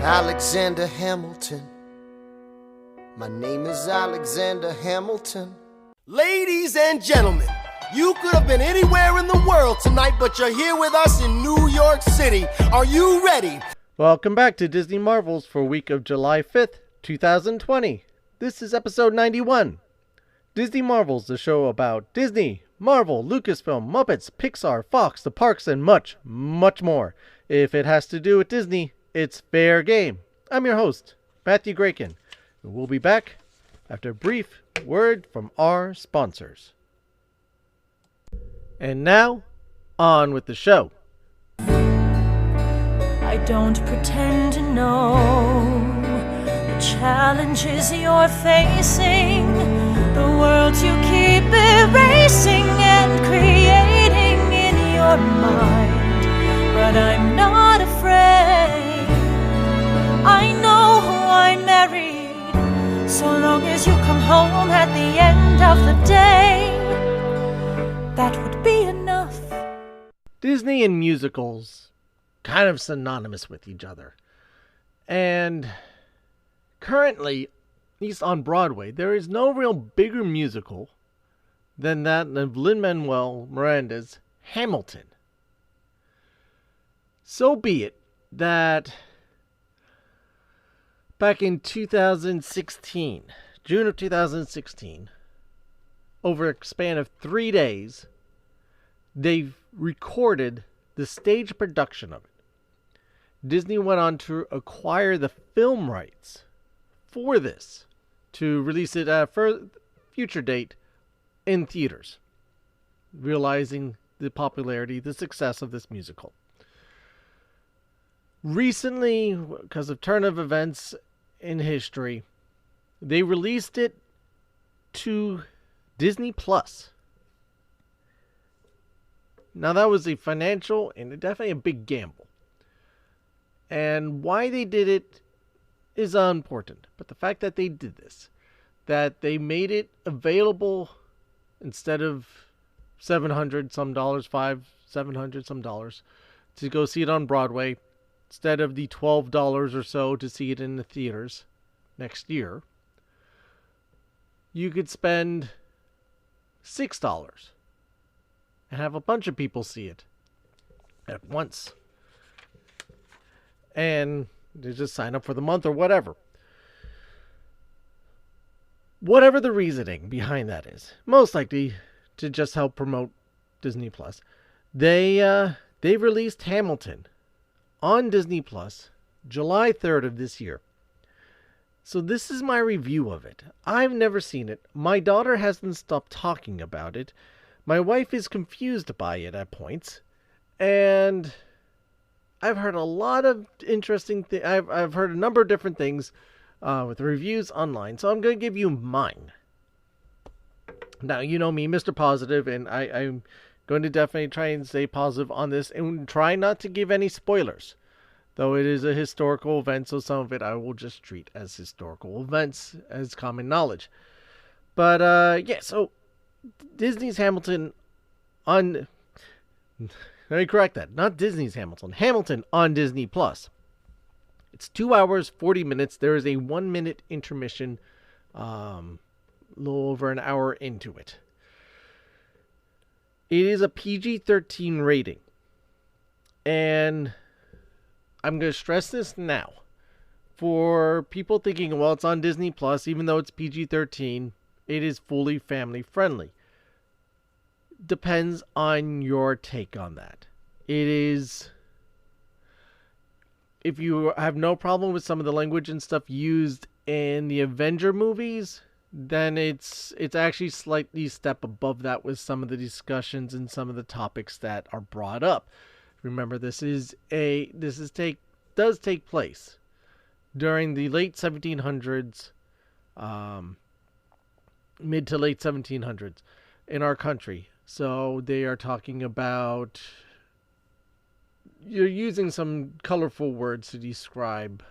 Alexander Hamilton. My name is Alexander Hamilton. Ladies and gentlemen, you could have been anywhere in the world tonight, but you're here with us in New York City. Are you ready? Welcome back to Disney Marvels for week of July 5th, 2020. This is episode 91. Disney Marvels, the show about Disney, Marvel, Lucasfilm, Muppets, Pixar, Fox, the parks, and much, much more. If it has to do with Disney, it's fair game. I'm your host, Matthew Graken. We'll be back after a brief word from our sponsors. And now, on with the show. I don't pretend to know the challenges you're facing, the world you keep erasing and creating in your mind. But I'm not afraid. I know who I married, so long as you come home at the end of the day, that would be enough. Disney and musicals, kind of synonymous with each other. And currently, at least on Broadway, there is no real bigger musical than that of Lin-Manuel Miranda's Hamilton. So be it that back in 2016, June of 2016, over a span of 3 days, they recorded the stage production of it. Disney went on to acquire the film rights for this to release it at a future date in theaters, realizing the popularity, the success of this musical. Recently, because of turn of events in history, they released it to Disney Plus. Now that was a financial and definitely a big gamble. And why they did it is unimportant. But the fact that they did this, that they made it available instead of $700 some dollars, $700 some dollars to go see it on Broadway, instead of the $12 or so to see it in the theaters next year, you could spend $6 and have a bunch of people see it at once. And they just sign up for the month or whatever. Whatever the reasoning behind that is, most likely to just help promote Disney Plus. They released Hamilton on Disney Plus July 3rd of this year. So this is my review of it. I've never seen it. My daughter hasn't stopped talking about it. My wife is confused by it at points. And I've heard a lot of interesting things. I've heard a number of different things with reviews online. So I'm going to give you mine. Now, you know me, Mr. Positive, and I'm going to definitely try and stay positive on this and try not to give any spoilers. Though it is a historical event, so some of it I will just treat as historical events, as common knowledge. But, yeah, so Disney's Hamilton on... Let me correct that. Not Disney's Hamilton. Hamilton on Disney Plus. It's 2 hours, 40 minutes. There is a 1 minute intermission, a little over an hour into it. It is a PG-13 rating. And I'm going to stress this now. For people thinking, well, it's on Disney Plus, even though it's PG-13, it is fully family friendly. Depends on your take on that. It is, if you have no problem with some of the language and stuff used in the Avenger movies, then it's actually slightly step above that with some of the discussions and some of the topics that are brought up. Remember, this does take place during the late 1700s, mid to late 1700s in our country. So they are talking about, you're using some colorful words to describe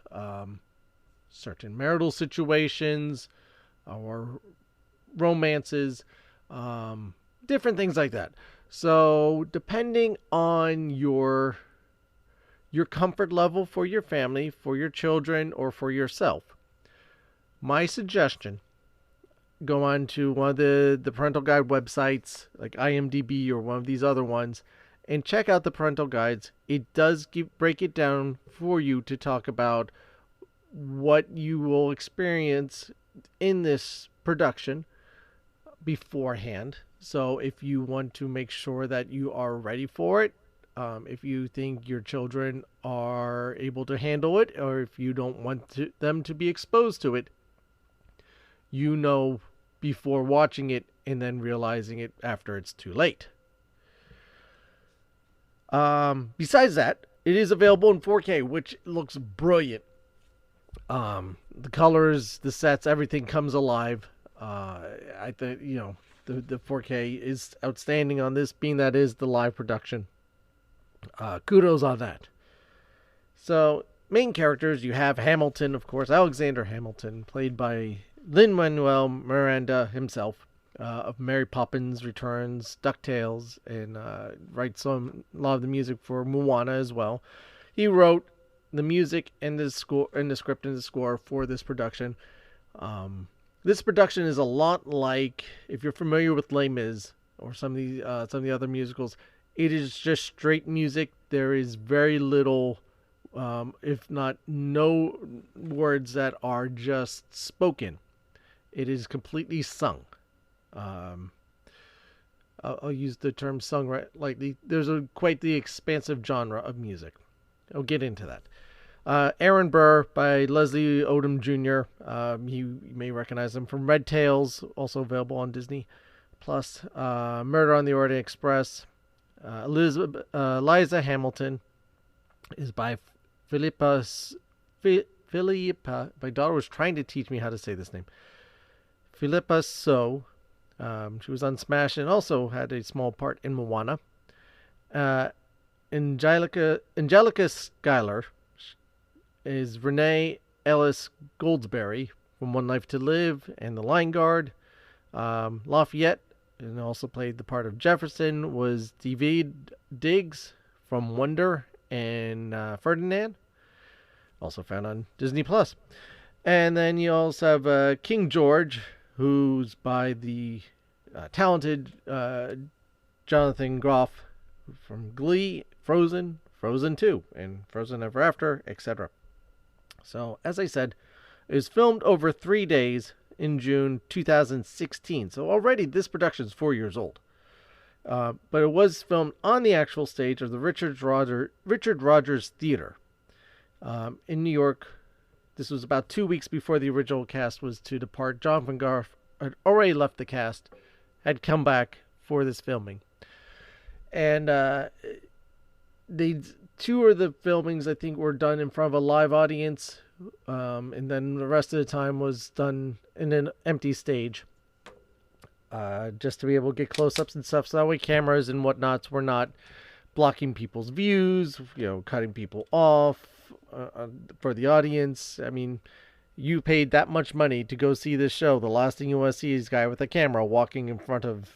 certain marital situations or romances, different things like that. So depending on your your comfort level for your family, for your children, or for yourself. My suggestion, go on to one of the parental guide websites like IMDb or one of these other ones and check out the parental guides. It does break it down for you to talk about what you will experience in this production beforehand. So if you want to make sure that you are ready for it, if you think your children are able to handle it, or if you don't want them to be exposed to it, you know before watching it and then realizing it after it's too late. Besides that, it is available in 4K, which looks brilliant. The colors, the sets, everything comes alive. I think, the 4K is outstanding on this, being that is the live production. Kudos on that. So, main characters, you have Hamilton, of course, Alexander Hamilton, played by Lin-Manuel Miranda himself, of Mary Poppins Returns, DuckTales, and writes a lot of the music for Moana as well. He wrote the music and the score and the script and the score for this production. This production is a lot like, if you're familiar with Les Mis or some of the other musicals, it is just straight music. There is very little, if not no, words that are just spoken. It is completely sung. I'll use the term sung right lightly. There's quite the expansive genre of music. I'll get into that. Aaron Burr by Leslie Odom Jr. You may recognize him from Red Tails, also available on Disney Plus. Murder on the Orient Express. Liza Hamilton is by Philippa. My daughter was trying to teach me how to say this name. Philippa So. She was on Smash and also had a small part in Moana. Angelica Schuyler is Renee Ellis Goldsberry from One Life to Live and The Lion Guard. Lafayette, and also played the part of Jefferson, was David Diggs from Wonder and Ferdinand, also found on Disney Plus. And then you also have King George, who's by the talented Jonathan Groff from Glee, Frozen, Frozen 2, and Frozen Ever After, etc. So, as I said, it was filmed over 3 days in June 2016. So already this production is 4 years old. But it was filmed on the actual stage of the Richard Rogers Theater in New York. This was about 2 weeks before the original cast was to depart. Jonathan Groff had already left the cast, had come back for this filming. And two of the filmings, I think, were done in front of a live audience. And then the rest of the time was done in an empty stage. Just to be able to get close-ups and stuff. So that way cameras and whatnots were not blocking people's views, cutting people off for the audience. I mean, you paid that much money to go see this show. The last thing you want to see is a guy with a camera walking in front of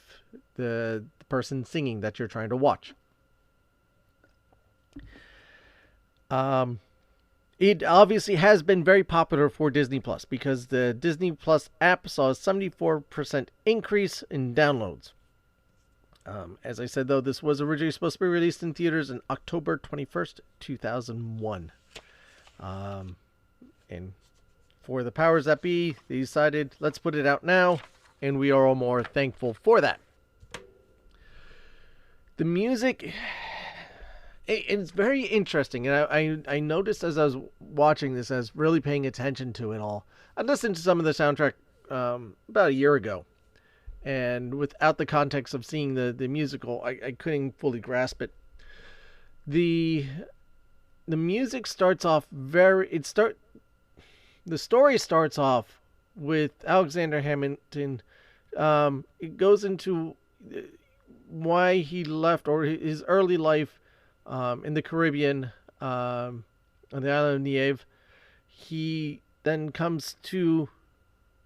the person singing that you're trying to watch. It obviously has been very popular for Disney Plus because the Disney Plus app saw a 74% increase in downloads. As I said, though, this was originally supposed to be released in theaters on October 21st, 2001. And for the powers that be, they decided, let's put it out now, and we are all more thankful for that. The music, it's very interesting, and I noticed as I was watching this, I was really paying attention to it all. I listened to some of the soundtrack about a year ago, and without the context of seeing the musical, I couldn't fully grasp it. The music starts off the story starts off with Alexander Hamilton. It goes into why he left, or his early life in the Caribbean, on the island of Nieve. He then comes to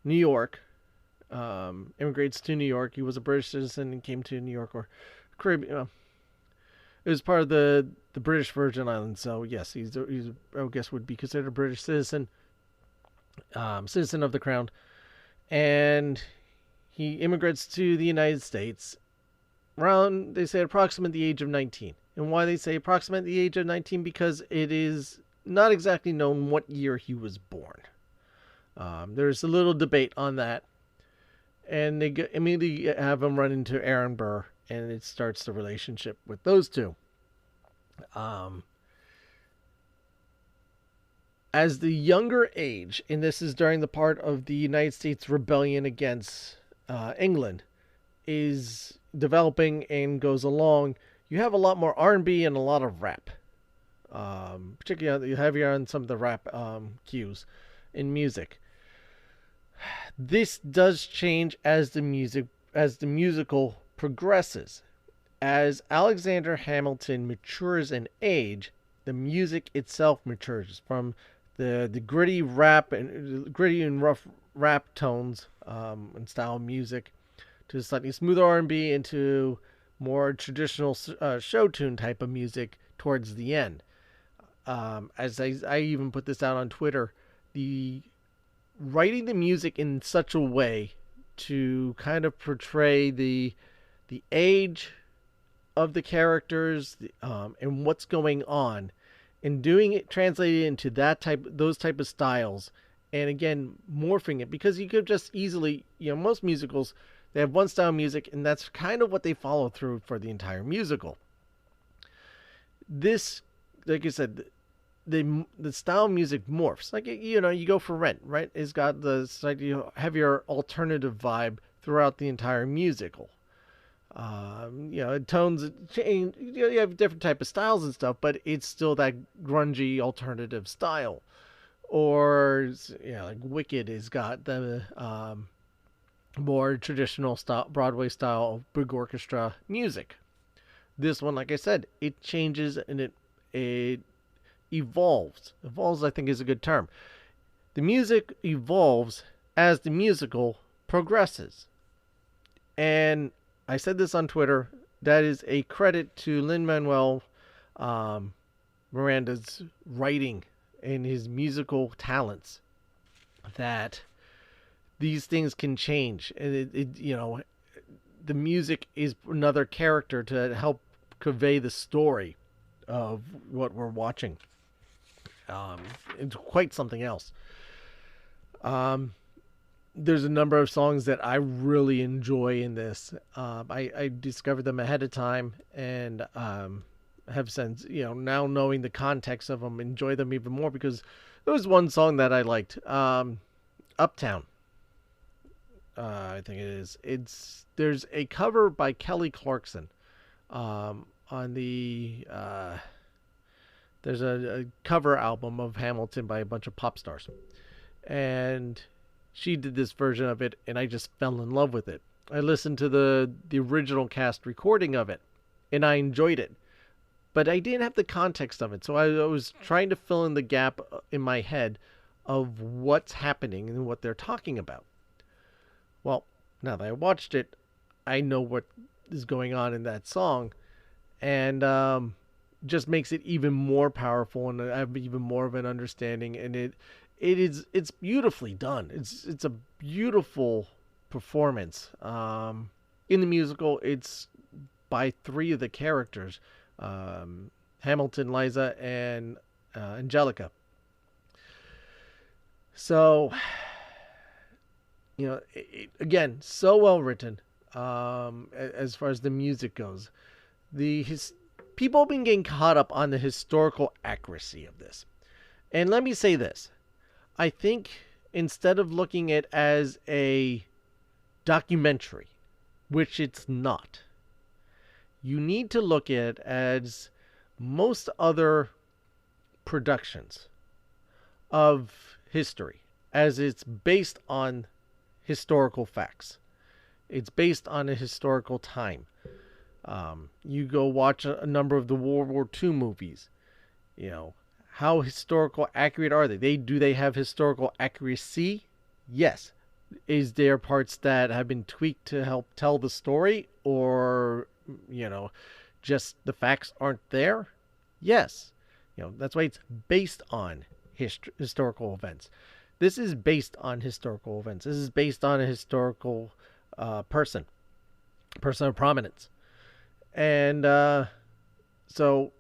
New York, immigrates to New York. He was a British citizen and came to New York, or Caribbean. It was part of the British Virgin Islands. So yes, he's I guess would be considered a British citizen, citizen of the crown, and he immigrates to the United States around, they say, approximate the age of 19. And why they say approximate the age of 19? Because it is not exactly known what year he was born. There's a little debate on that. And they immediately have him run into Aaron Burr, and it starts the relationship with those two. As the younger age, and this is during the part of the United States rebellion against England, is developing and goes along, you have a lot more R&B and a lot of rap. Particularly heavier on some of the rap cues in music. This does change as the musical progresses. As Alexander Hamilton matures in age, the music itself matures from the gritty and rough rap tones and style of music to slightly smoother R&B into more traditional show tune type of music towards the end. As I even put this out on Twitter, the writing the music in such a way to kind of portray the age of the characters and what's going on, and doing it, translating it into those type of styles, and again morphing it, because you could just easily, most musicals, they have one style of music and that's kind of what they follow through for the entire musical. This, like I said, the style of music morphs. Like, you go for Rent, right? It's got the slightly heavier alternative vibe throughout the entire musical. Tones change. You have different type of styles and stuff, but it's still that grungy alternative style. Or like Wicked has got the more traditional style, Broadway style big orchestra music. This one, like I said, it changes and it evolves. Evolves, I think, is a good term. The music evolves as the musical progresses. And I said this on Twitter, that is a credit to Lin-Manuel Miranda's writing and his musical talents, that these things can change. And the music is another character to help convey the story of what we're watching. It's quite something else. There's a number of songs that I really enjoy in this. I discovered them ahead of time, and have since, now knowing the context of them, enjoy them even more, because there was one song that I liked, Uptown. I think it is. There's a cover by Kelly Clarkson on the there's a cover album of Hamilton by a bunch of pop stars, and she did this version of it, and I just fell in love with it. I listened to the original cast recording of it, and I enjoyed it, but I didn't have the context of it, so I was trying to fill in the gap in my head of what's happening and what they're talking about. Well, now that I watched it, I know what is going on in that song, and just makes it even more powerful, and I have even more of an understanding. And it's beautifully done. It's a beautiful performance. In the musical, it's by three of the characters, Hamilton, Liza, and Angelica. So, again, so well written. As far as the music goes, people have been getting caught up on the historical accuracy of this. And let me say this. I think instead of looking at it as a documentary, which it's not, you need to look at it as most other productions of history, as it's based on historical facts. It's based on a historical time. You go watch a number of the World War II movies. How historical accurate are they? Do they have historical accuracy? Yes. Is there parts that have been tweaked to help tell the story, or just the facts aren't there? Yes. That's why it's based on historical events. This is based on historical events. This is based on a historical person of prominence. And so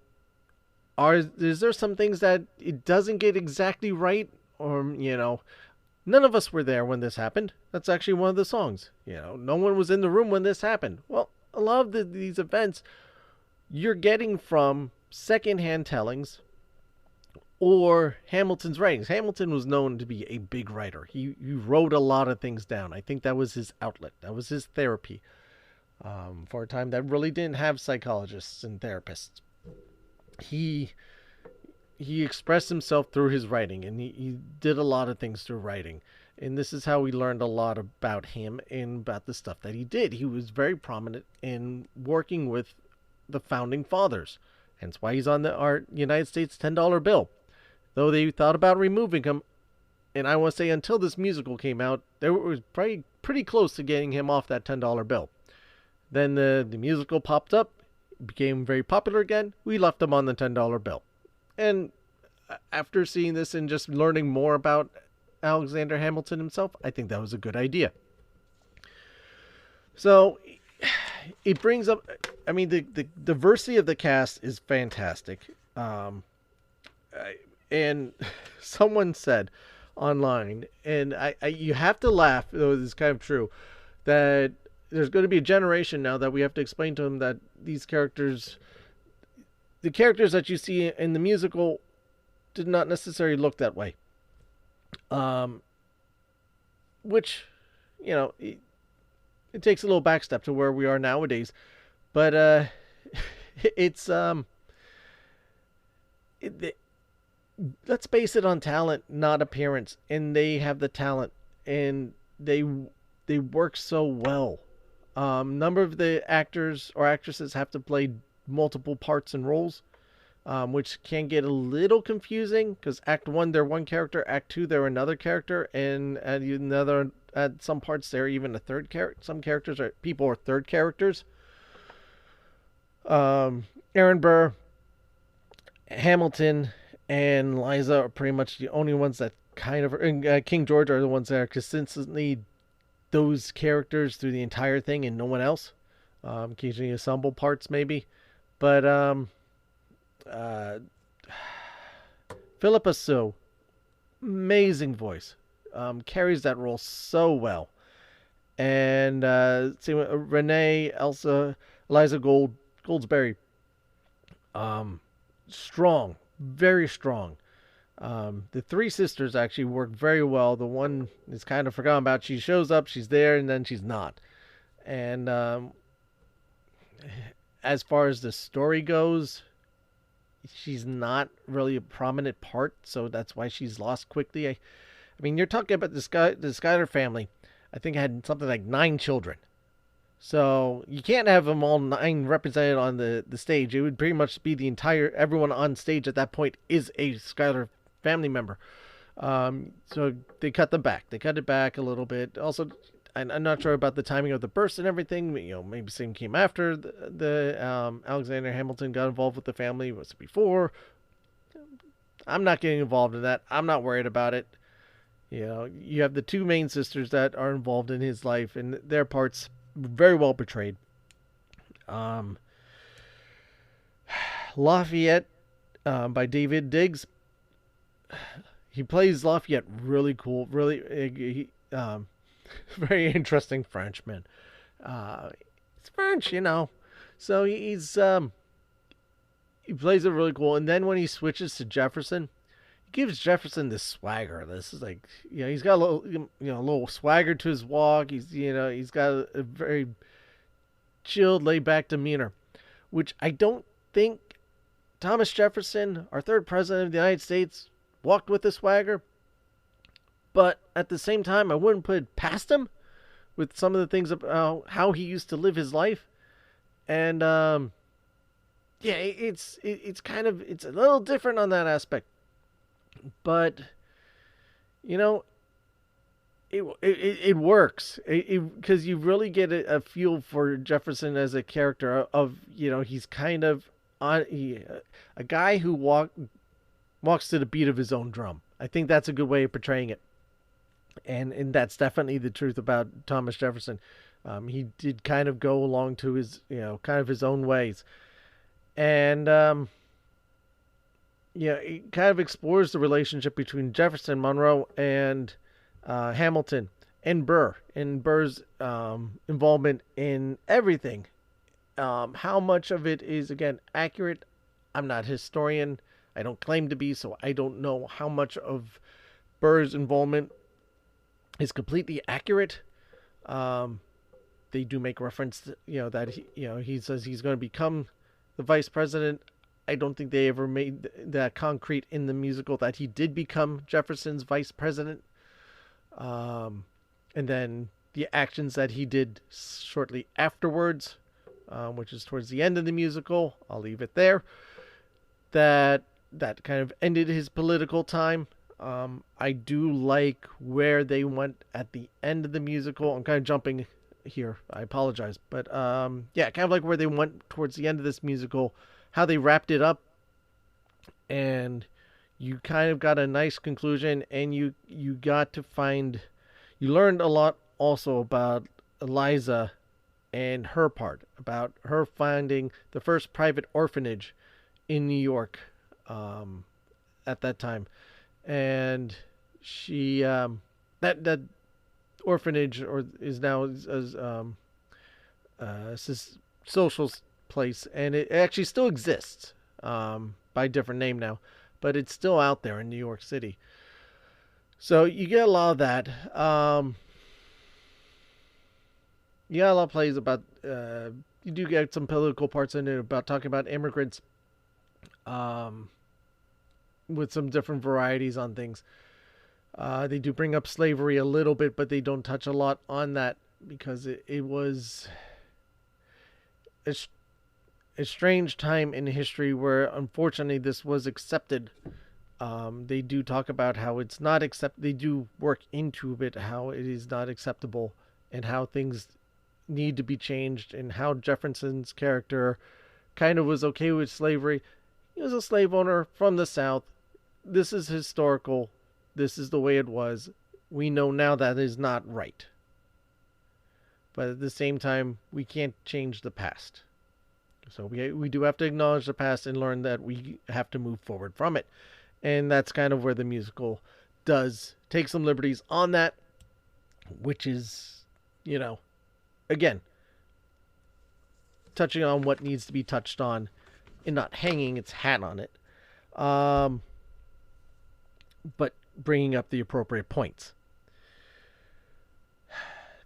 is there some things that it doesn't get exactly right? Or, none of us were there when this happened. That's actually one of the songs. No one was in the room when this happened. Well, a lot of these events you're getting from secondhand tellings or Hamilton's writings. Hamilton was known to be a big writer. He wrote a lot of things down. I think that was his outlet. That was his therapy. For a time that really didn't have psychologists and therapists. He expressed himself through his writing, and he did a lot of things through writing. And this is how we learned a lot about him and about the stuff that he did. He was very prominent in working with the founding fathers. Hence why he's on our United States $10 bill. Though they thought about removing him, and I want to say until this musical came out, they were pretty close to getting him off that $10 bill. Then the musical popped up, became very popular again. We left him on the $10 bill. And after seeing this and just learning more about Alexander Hamilton himself, I think that was a good idea. So it brings up, the diversity of the cast is fantastic. And someone said online, and you have to laugh, though it's kind of true, that there's going to be a generation now that we have to explain to them that these characters, the characters that you see in the musical, did not necessarily look that way. Which, it takes a little backstep to where we are nowadays. But it's let's base it on talent, not appearance. And they have the talent, and they work so well. Number of the actors or actresses have to play multiple parts and roles, which can get a little confusing because Act 1 they're one character, Act 2 they're another character, and at some parts they're even a third character. Some people are third characters. Aaron Burr, Hamilton, and Liza are pretty much the only ones that and King George are the ones that are consistently those characters through the entire thing and no one else. Occasionally ensemble parts maybe. But Philippa Sue, amazing voice. Carries that role so well. And Renee, Eliza Goldsberry, strong, very strong. The three sisters actually work very well. The one is kind of forgotten about. She shows up, she's there, and then she's not. And as far as the story goes, she's not really a prominent part, so that's why she's lost quickly. I mean, you're talking about the Schuyler family. I think had something like 9 children. So you can't have them all 9 represented on the stage. It would pretty much be everyone on stage at that point is a Schuyler family member. So they cut them back. They cut it back a little bit. Also, I'm not sure about the timing of the births and everything. Maybe same came after the Alexander Hamilton got involved with the family. Was it before? I'm not getting involved in that. I'm not worried about it. You have the 2 main sisters that are involved in his life, and their parts very well portrayed. Lafayette, by David Diggs. He plays Lafayette really cool. Really, very interesting Frenchman. It's French, So he plays it really cool. And then when he switches to Jefferson, he gives Jefferson this swagger. This is like, he's got a little swagger to his walk. He's got a very chilled, laid back demeanor, which I don't think Thomas Jefferson, our 3rd president of the United States, walked with a swagger. But at the same time, I wouldn't put it past him with some of the things about how he used to live his life. And it's a little different on that aspect. But it works because you really get a feel for Jefferson as a character of, he's kind of a guy who walks to the beat of his own drum. I think that's a good way of portraying it, and that's definitely the truth about Thomas Jefferson. He did kind of go along to his, kind of his own ways, and it kind of explores the relationship between Jefferson, Monroe, and Hamilton, and Burr, and Burr's involvement in everything. How much of it is, again, accurate? I'm not a historian. I don't claim to be, so I don't know how much of Burr's involvement is completely accurate. They do make reference to, that he says he's going to become the vice president. I don't think they ever made that concrete in the musical that he did become Jefferson's vice president. And then the actions that he did shortly afterwards, which is towards the end of the musical, I'll leave it there. That kind of ended his political time. I do like where they went at the end of the musical. I'm kind of jumping here. I apologize. But kind of like where they went towards the end of this musical, how they wrapped it up. And you kind of got a nice conclusion, and you got to you learned a lot also about Eliza and her part, about her finding the first private orphanage in New York at that time. And she, that orphanage is now a social place, and it actually still exists by a different name now, but it's still out there in New York City. So you get a lot of that. You got a lot of plays about, you do get some political parts in it about talking about immigrants, with some different varieties on things. They do bring up slavery a little bit, but they don't touch a lot on that because it was a strange time in history where, unfortunately, this was accepted. They do talk about how it's not they do work into it, how it is not acceptable and how things need to be changed, and how Jefferson's character kind of was okay with slavery. He was a slave owner from the South. This is historical. This is the way it was. We know now that is not right. But at the same time, we can't change the past. So we do have to acknowledge the past and learn that we have to move forward from it. And that's kind of where the musical does take some liberties on that, which is, again, touching on what needs to be touched on and not hanging its hat on it. But bringing up the appropriate points.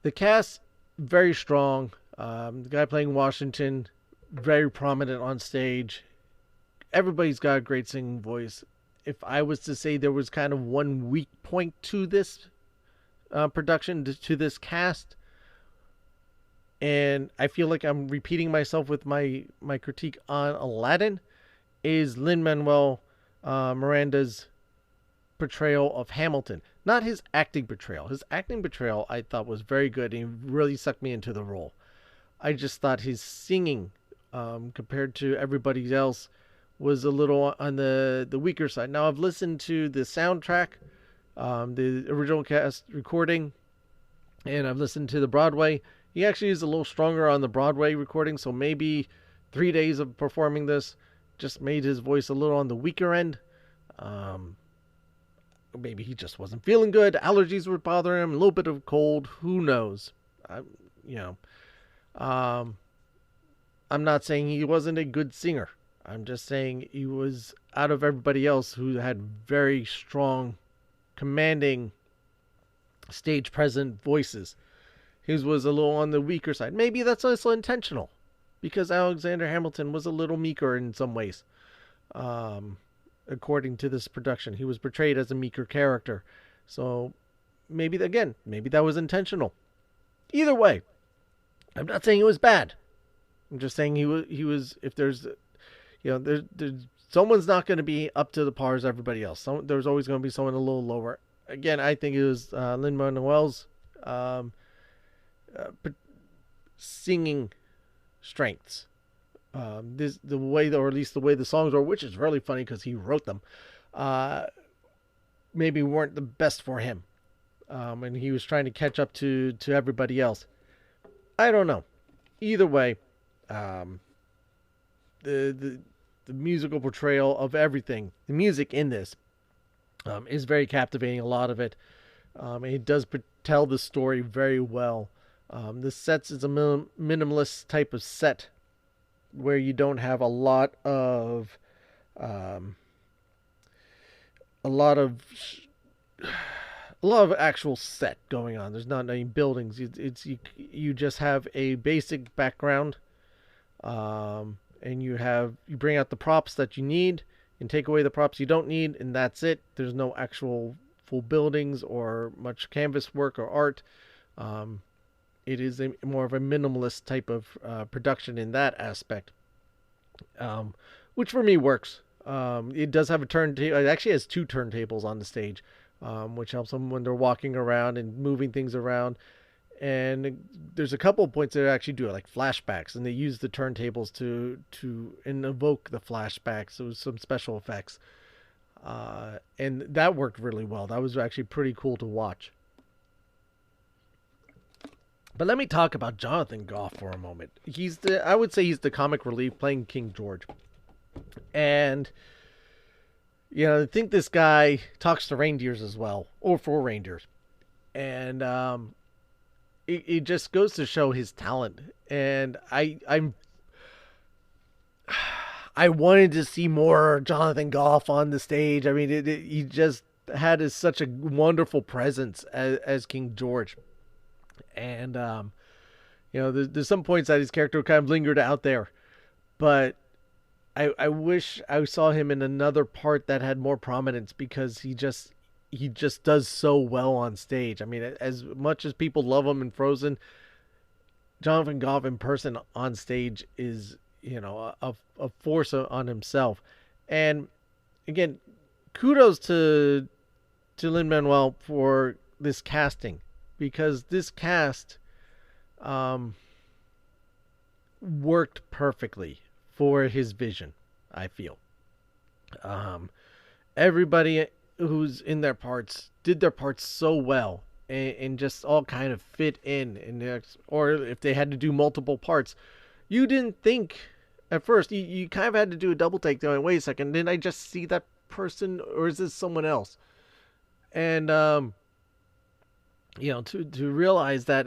The cast, very strong. The guy playing Washington, very prominent on stage. Everybody's got a great singing voice. If I was to say there was kind of one weak point to this production, to this cast, and I feel like I'm repeating myself with my critique on Aladdin, is Lin-Manuel Miranda's portrayal of Hamilton. Not his acting portrayal. His acting portrayal I thought was very good, and he really sucked me into the role. I just thought his singing, compared to everybody else, was a little on the weaker side. Now, I've listened to the soundtrack, the original cast recording, and I've listened to the Broadway. He actually is a little stronger on the Broadway recording, so maybe 3 days of performing this just made his voice a little on the weaker end. Maybe he just wasn't feeling good. Allergies were bothering him. A little bit of cold. Who knows? I'm not saying he wasn't a good singer. I'm just saying he was, out of everybody else who had very strong, commanding, stage present voices, his was a little on the weaker side. Maybe that's also intentional, because Alexander Hamilton was a little meeker in some ways. According to this production, he was portrayed as a meeker character. So maybe that was intentional. Either way, I'm not saying it was bad. I'm just saying he was, if there's, there's someone's not going to be up to the par as everybody else. There's always going to be someone a little lower. again, I think it was Lin-Manuel's um, singing strengths. The way, or at least the way the songs were, which is really funny because he wrote them, maybe weren't the best for him, and he was trying to catch up to everybody else. I don't know. Either way, the musical portrayal of everything, the music in this, is very captivating. A lot of it, it does tell the story very well. The sets is a minimalist type of set where you don't have a lot of a lot of actual set going on. There's not any buildings. You just have a basic background, and you bring out the props that you need and take away the props you don't need, and that's it. There's no actual full buildings or much canvas work or art. It is more of a minimalist type of production in that aspect, which for me works. It does have a turntable. It actually has 2 turntables on the stage, which helps them when they're walking around and moving things around. And there's a couple of points that actually do it, like flashbacks, and they use the turntables to evoke the flashbacks. So some special effects, and that worked really well. That was actually pretty cool to watch. But let me talk about Jonathan Goff for a moment. I would say he's the comic relief playing King George. And, I think this guy talks to reindeers as well, or for reindeers. And it just goes to show his talent. And I wanted to see more Jonathan Goff on the stage. I mean, he just had such a wonderful presence as King George. And, there's some points that his character kind of lingered out there. But I wish I saw him in another part that had more prominence, because he just does so well on stage. I mean, as much as people love him in Frozen, Jonathan Goff in person on stage is, a force on himself. And again, kudos to Lin-Manuel for this casting, because this cast worked perfectly for his vision, I feel. Everybody who's in their parts did their parts so well, and just all kind of fit in. Or if they had to do multiple parts, you didn't think at first. You kind of had to do a double take. Going, wait a second, didn't I just see that person, or is this someone else? And to realize that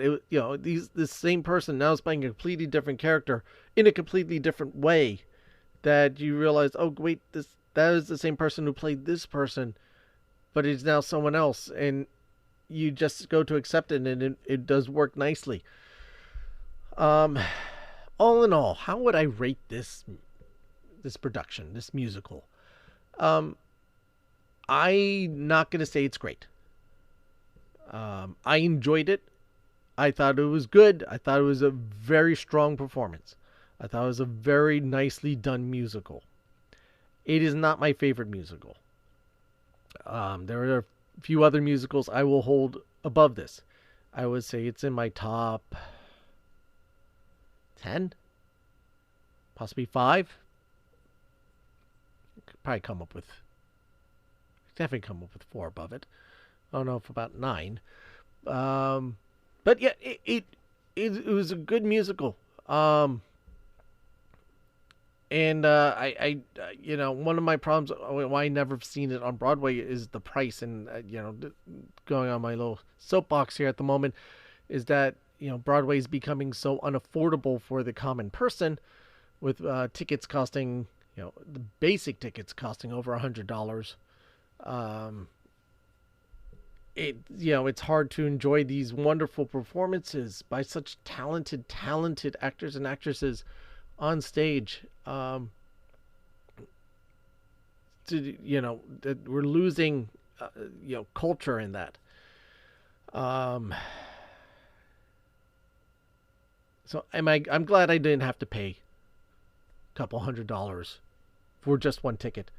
this same person now is playing a completely different character in a completely different way, that you realize, oh wait, that is the same person who played this person, but it's now someone else, and you just go to accept it, and it does work nicely. All in all, how would I rate this production, this musical? I'm not gonna say it's great. I enjoyed it. I thought it was good. I thought it was a very strong performance. I thought it was a very nicely done musical. It is not my favorite musical. There are a few other musicals I will hold above this. I would say it's in my top 10, possibly 5. Could probably definitely come up with 4 above it. I don't know if about 9. But yeah, it was a good musical. And I one of my problems why I never seen it on Broadway is the price. And going on my little soapbox here at the moment is that Broadway is becoming so unaffordable for the common person, with tickets costing the basic tickets costing over $100. It's hard to enjoy these wonderful performances by such talented actors and actresses on stage. That we're losing, culture in that. So I'm glad I didn't have to pay a couple $100 for just one ticket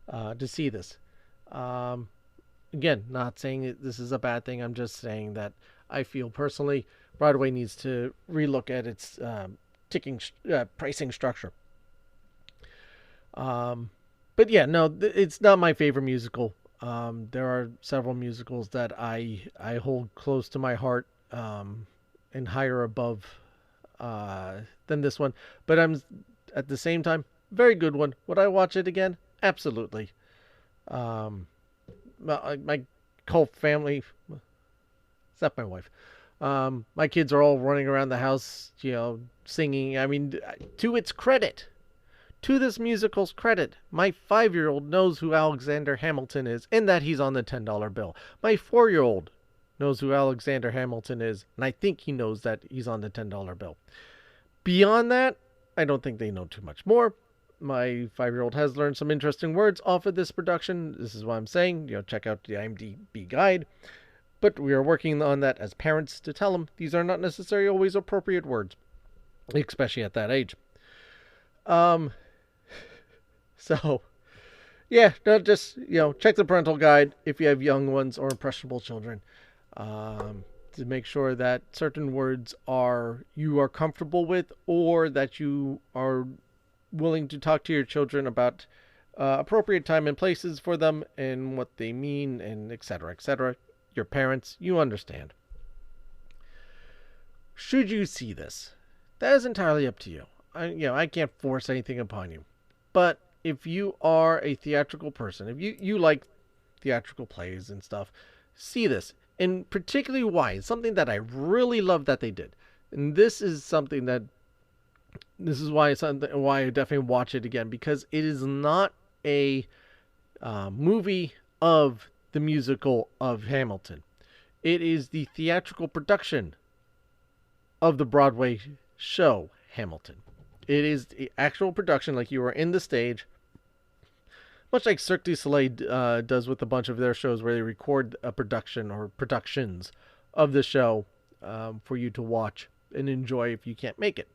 to see this. Again, not saying this is a bad thing. I'm just saying that I feel personally Broadway needs to relook at its pricing structure. But yeah, no, it's not my favorite musical. There are several musicals that I hold close to my heart, and higher above than this one. But I'm at the same time very good one. Would I watch it again? Absolutely. My whole family, except my wife, my kids are all running around the house, singing. I mean, to its credit. To this musical's credit, my 5-year-old knows who Alexander Hamilton is and that he's on the $10 bill. My 4-year-old knows who Alexander Hamilton is, and I think he knows that he's on the $10 bill. Beyond that, I don't think they know too much more. My 5-year-old has learned some interesting words off of this production. This is what I'm saying. Check out the IMDb guide. But we are working on that as parents to tell them these are not necessarily always appropriate words, especially at that age. So, yeah, just, check the parental guide if you have young ones or impressionable children, to make sure that certain words you are comfortable with, or that you are willing to talk to your children about appropriate time and places for them and what they mean, and etc., etc. Your parents, you understand. Should you see this? That is entirely up to you. I can't force anything upon you. But if you are a theatrical person, if you like theatrical plays and stuff, see this. And particularly why? It's something that I really love that they did. And this is why I definitely watch it again, because it is not a movie of the musical of Hamilton. It is the theatrical production of the Broadway show Hamilton. It is the actual production, like you are in the stage, much like Cirque du Soleil does with a bunch of their shows, where they record a production or productions of the show for you to watch and enjoy if you can't make it.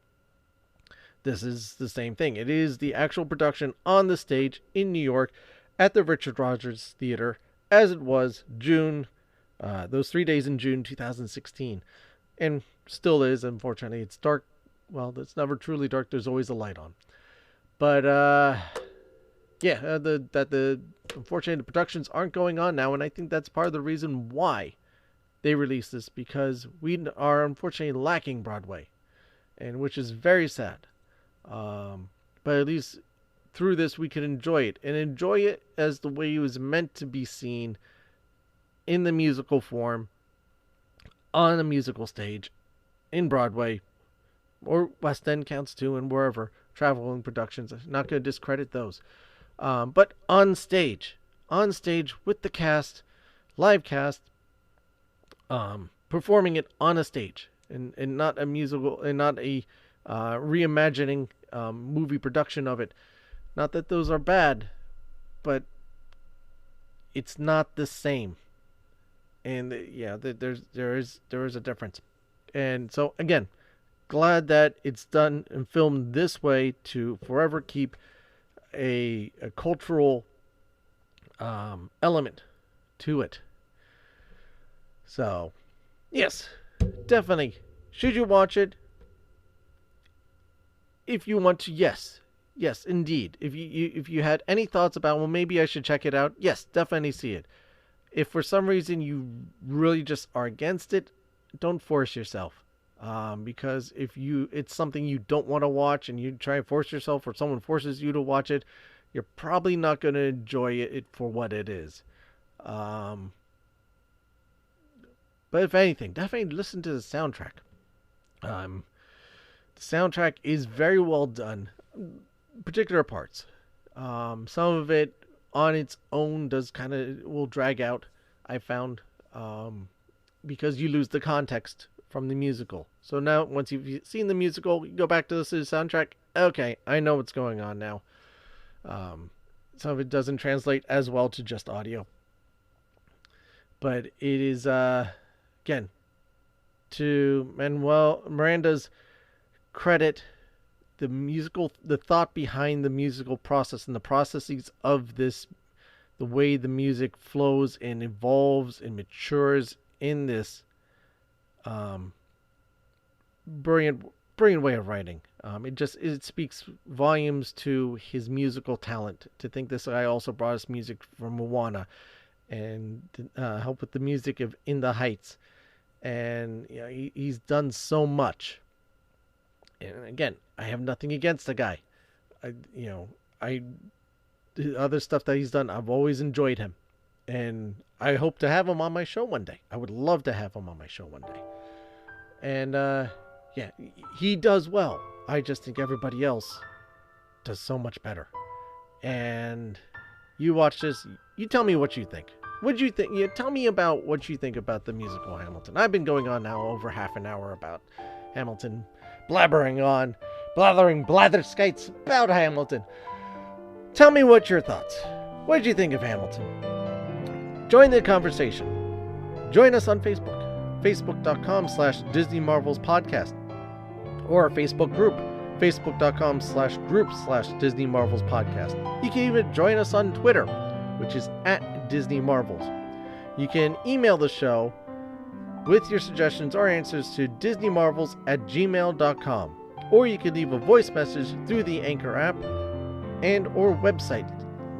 This is the same thing. It is the actual production on the stage in New York at the Richard Rodgers Theater, as it was those 3 days in June 2016. And still is, unfortunately. It's dark. Well, it's never truly dark. There's always a light on. But, unfortunately, the productions aren't going on now, and I think that's part of the reason why they released this, because we are unfortunately lacking Broadway, and which is very sad. But at least through this, we can enjoy it, and enjoy it as the way it was meant to be seen, in the musical form, on a musical stage, in Broadway, or West End counts too, and wherever, traveling productions. I'm not going to discredit those. But on stage with the cast, live cast, performing it on a stage, and not a musical, and not a reimagining movie production of it. Not that those are bad, but it's not the same. And there is a difference. And so again, glad that it's done and filmed this way to forever keep a cultural element to it. So, yes, definitely. Should you watch it? If you want to, yes, indeed. If you had any thoughts about, well, maybe I should check it out, yes, definitely see it. If for some reason you really just are against it, don't force yourself. Because if it's something you don't want to watch, and you try and force yourself, or someone forces you to watch it, you're probably not going to enjoy it for what it is. But if anything, definitely listen to the soundtrack. The soundtrack is very well done, particular parts. Some of it on its own will drag out, I found, because you lose the context from the musical. So now, once you've seen the musical, you go back to listen to the soundtrack. Okay, I know what's going on now. Some of it doesn't translate as well to just audio. But it is, again, to Miranda's credit, the thought behind the musical process and the processes of this the way the music flows and evolves and matures in this brilliant way of writing. It speaks volumes to his musical talent. To think this guy also brought us music from Moana and helped with the music of In the Heights. And he's done so much. And again, I have nothing against the guy. The other stuff that he's done, I've always enjoyed him. And I hope to have him on my show one day. I would love to have him on my show one day. And he does well. I just think everybody else does so much better. And you watch this, you tell me what you think. What do you think? Tell me about what you think about the musical Hamilton. I've been going on now over half an hour about Hamilton, blathering blatherskites about Hamilton. Tell me what your thoughts. What did you think of Hamilton? Join the conversation. Join us on Facebook. Facebook.com/Disney Marvels Podcast. Or our Facebook group. Facebook.com/group/Disney Marvels Podcast. You can even join us on Twitter, which is @Disney Marvels. You can email the show with your suggestions or answers to disneymarvels@gmail.com. Or you can leave a voice message through the Anchor app and or website.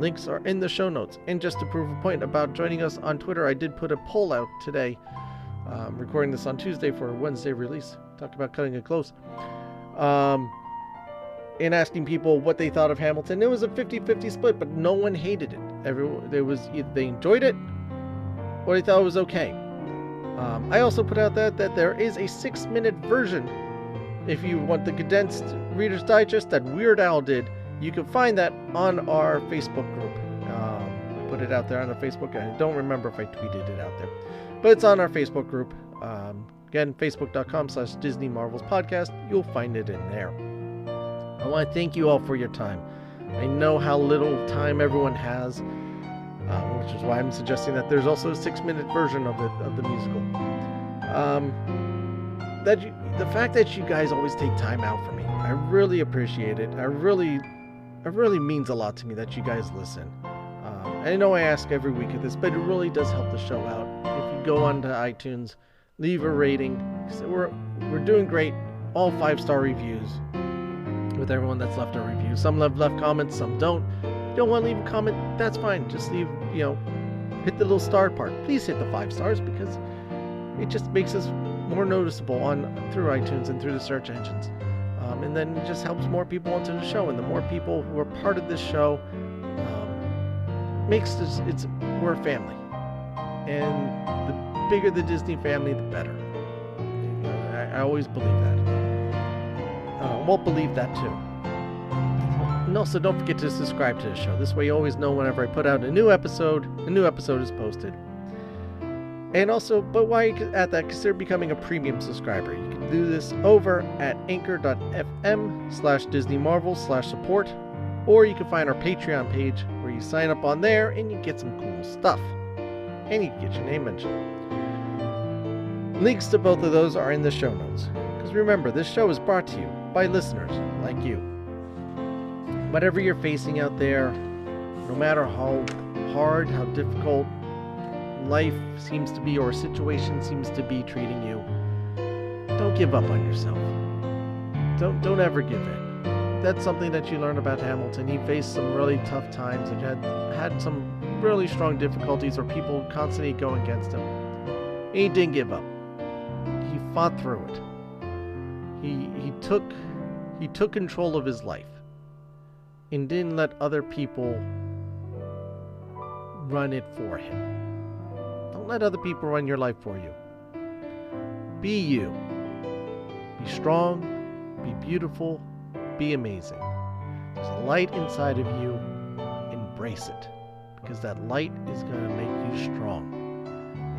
Links are in the show notes. And just to prove a point about joining us on Twitter, I did put a poll out today. Recording this on Tuesday for a Wednesday release. Talk about cutting it close. And asking people what they thought of Hamilton. It was a 50-50 split, but no one hated it. Either they enjoyed it or they thought it was okay. I also put out that there is a 6-minute version. If you want the condensed Reader's Digest that Weird Al did, you can find that on our Facebook group. I put it out there on our Facebook. I don't remember if I tweeted it out there. But it's on our Facebook group. Again, facebook.com/Disney Marvels Podcast. You'll find it in there. I want to thank you all for your time. I know how little time everyone has, which is why I'm suggesting that there's also a 6-minute version of the musical. The fact that you guys always take time out for me, I really appreciate it. It really means a lot to me that you guys listen. I know I ask every week of this, but it really does help the show out. If you go onto iTunes, leave a rating. We're doing great. All 5-star reviews with everyone that's left a review. Some have left comments, some don't. If you don't want to leave a comment, that's fine. Just leave, hit the little star part. Please hit the 5 stars because it just makes us more noticeable through iTunes and through the search engines. And then it just helps more people onto the show. And the more people who are part of this show, we're a family. And the bigger the Disney family, the better. I always believe that. Won't believe that too. And also don't forget to subscribe to the show. This way you always know whenever I put out a new episode is posted. And also, but while you're at that, consider becoming a premium subscriber. You can do this over at anchor.fm/DisneyMarvels/support, or you can find our Patreon page where you sign up on there and you get some cool stuff. And you can get your name mentioned. Links to both of those are in the show notes. Because remember, this show is brought to you by listeners like you. Whatever you're facing out there, no matter how hard, how difficult life seems to be or a situation seems to be treating you, don't give up on yourself. Don't ever give in. That's something that you learn about Hamilton. He faced some really tough times and had some really strong difficulties where people constantly go against him. And he didn't give up. He fought through it. He took control of his life and didn't let other people run it for him. Don't let other people run your life for you. Be you. Be strong. Be beautiful. Be amazing. There's a light inside of you. Embrace it. Because that light is going to make you strong.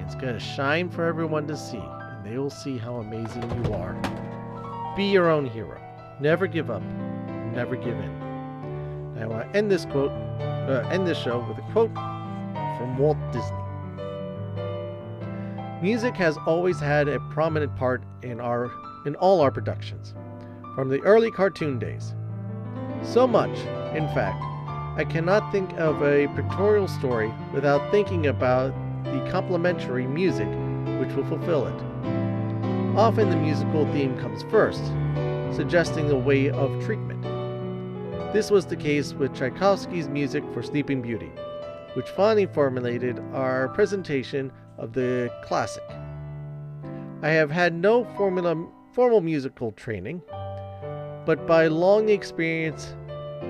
It's going to shine for everyone to see. And they will see how amazing you are. Be your own hero. Never give up. Never give in. I want to end this show with a quote from Walt Disney. Music has always had a prominent part in all our productions, from the early cartoon days. So much, in fact, I cannot think of a pictorial story without thinking about the complementary music which will fulfill it. Often the musical theme comes first, suggesting a way of treatment. This was the case with Tchaikovsky's music for Sleeping Beauty, which finally formulated our presentation of the classic. I have had no formal musical training, but by long experience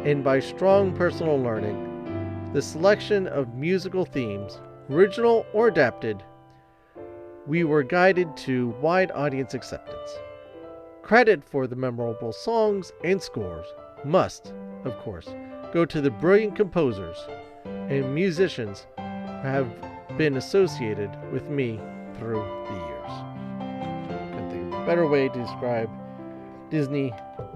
and by strong personal learning, the selection of musical themes, original or adapted, we were guided to wide audience acceptance. Credit for the memorable songs and scores must, of course, go to the brilliant composers and musicians who have been associated with me through the years. Couldn't think of a better way to describe Disney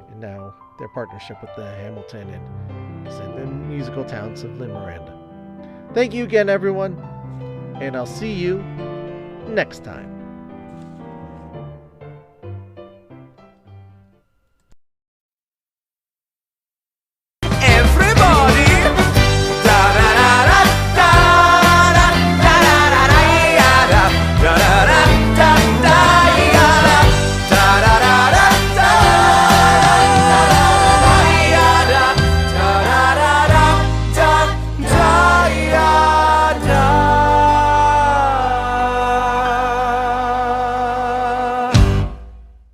and now their partnership with the Hamilton and the musical talents of Lin-Manuel. Thank you again, everyone, and I'll see you next time.